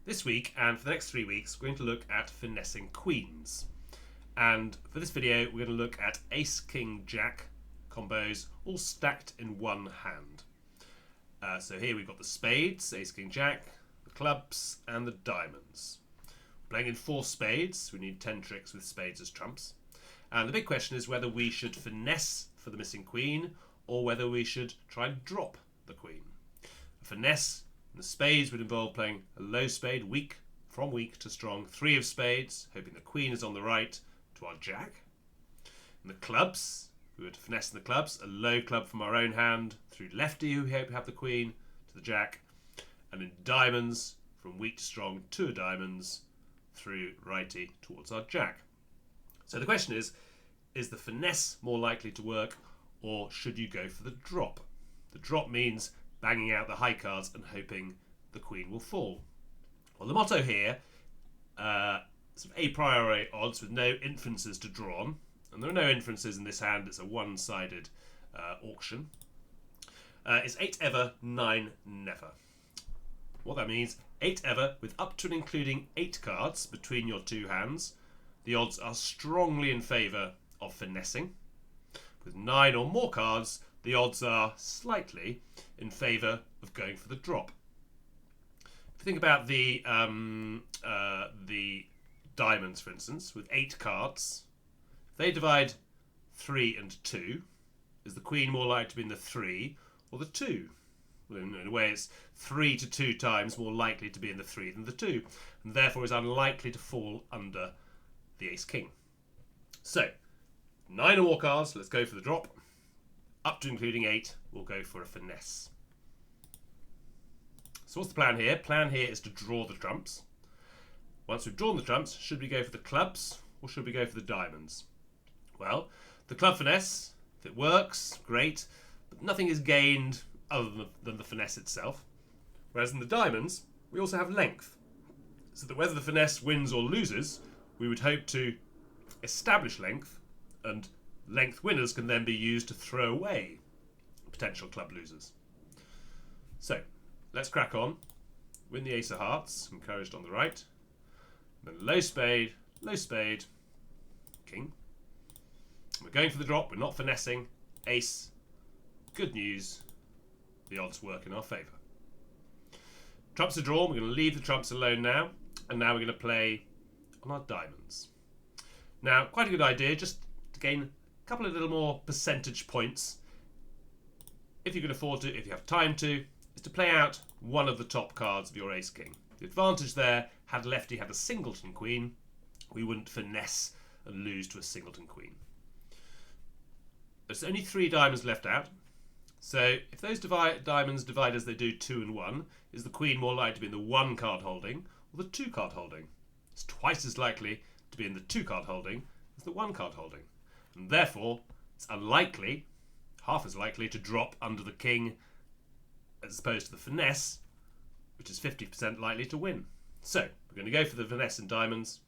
This week and for the next 3 weeks we're going to look at finessing queens, and for this video we're going to look at ace, king, jack combos all stacked in one hand. So here we've got the spades, ace, king, jack, the clubs and the diamonds. We're playing in 4 spades, we need 10 tricks with spades as trumps, and the big question is whether we should finesse for the missing queen or whether we should try and drop the queen. A finesse in the spades would involve playing a low spade, weak, from weak to strong, 3 of spades, hoping the queen is on the right to our jack. In the clubs, we would finesse in the clubs, a low club from our own hand through lefty, who we hope have the queen, to the jack. And in diamonds, from weak to strong, 2 diamonds through righty towards our jack. So the question is the finesse more likely to work, or should you go for the drop? The drop means banging out the high cards and hoping the queen will fall. Well, the motto here, sort of a priori odds with no inferences to draw on, and there are no inferences in this hand, it's a one-sided auction, is 8 ever, 9 never. What that means, 8 ever with up to and including 8 cards between your 2 hands. The odds are strongly in favour of finessing. With 9 or more cards, the odds are slightly in favour of going for the drop. If you think about the diamonds, for instance, with 8 cards, if they divide 3 and 2, is the queen more likely to be in the 3 or the 2? Well, in a way, it's 3 to 2 times more likely to be in the 3 than the 2, and therefore is unlikely to fall under the ace-king. So, 9 or more cards, let's go for the drop. Up to including 8, we'll go for a finesse. So what's the plan here? Plan here is to draw the trumps. Once we've drawn the trumps, should we go for the clubs or should we go for the diamonds? Well, the club finesse, if it works, great, but nothing is gained other than the finesse itself. Whereas in the diamonds, we also have length, so that whether the finesse wins or loses, we would hope to establish length, and length winners can then be used to throw away potential club losers. So, let's crack on. Win the ace of hearts, encouraged on the right. Then low spade, king. We're going for the drop, we're not finessing. Ace, good news, the odds work in our favour. Trumps are drawn, we're going to leave the trumps alone now, and now we're going to play on our diamonds. Now, quite a good idea, just to gain a couple of little more percentage points, if you can afford to, if you have time to, is to play out one of the top cards of your ace-king. The advantage there, had lefty had a singleton queen, we wouldn't finesse and lose to a singleton queen. There's only 3 diamonds left out, so if those diamonds divide as they do 2 and 1, is the queen more likely to be in the 1 card holding or the 2 card holding? It's twice as likely to be in the 2 card holding as the 1 card holding, and therefore it's unlikely, half as likely, to drop under the king as opposed to the finesse, which is 50% likely to win. So we're going to go for the finesse in diamonds,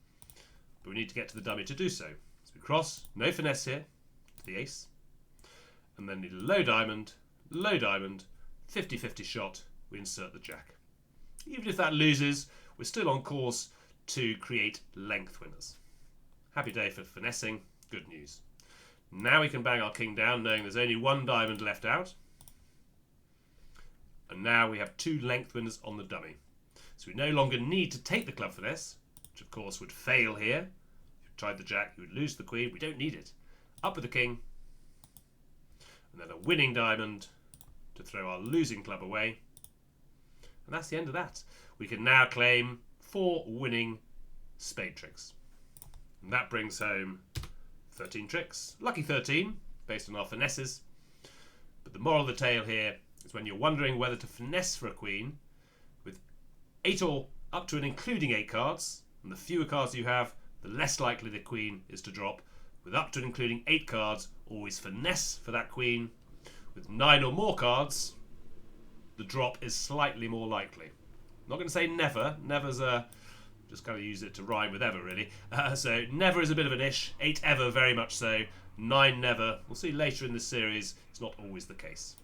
but we need to get to the dummy to do so. So we cross, no finesse here, to the ace, and then need a low diamond, 50-50 shot, we insert the jack. Even if that loses, we're still on course to create length winners. Happy day for finessing, good news. Now we can bang our king down knowing there's only 1 diamond left out. And now we have 2 length winners on the dummy. So we no longer need to take the club finesse, which of course would fail here. If you tried the jack, you would lose the queen. We don't need it. Up with the king. And then a winning diamond to throw our losing club away. And that's the end of that. We can now claim 4 winning spade tricks. And that brings home 13 tricks. Lucky 13, based on our finesses. But the moral of the tale here is when you're wondering whether to finesse for a queen, with 8 or up to and including 8 cards, and the fewer cards you have, the less likely the queen is to drop. With up to and including 8 cards, always finesse for that queen. With 9 or more cards, the drop is slightly more likely. I'm not going to say never. Never's just kind of use it to rhyme with ever, really. So never is a bit of an ish. 8 ever, very much so. 9 never. We'll see later in this series, it's not always the case.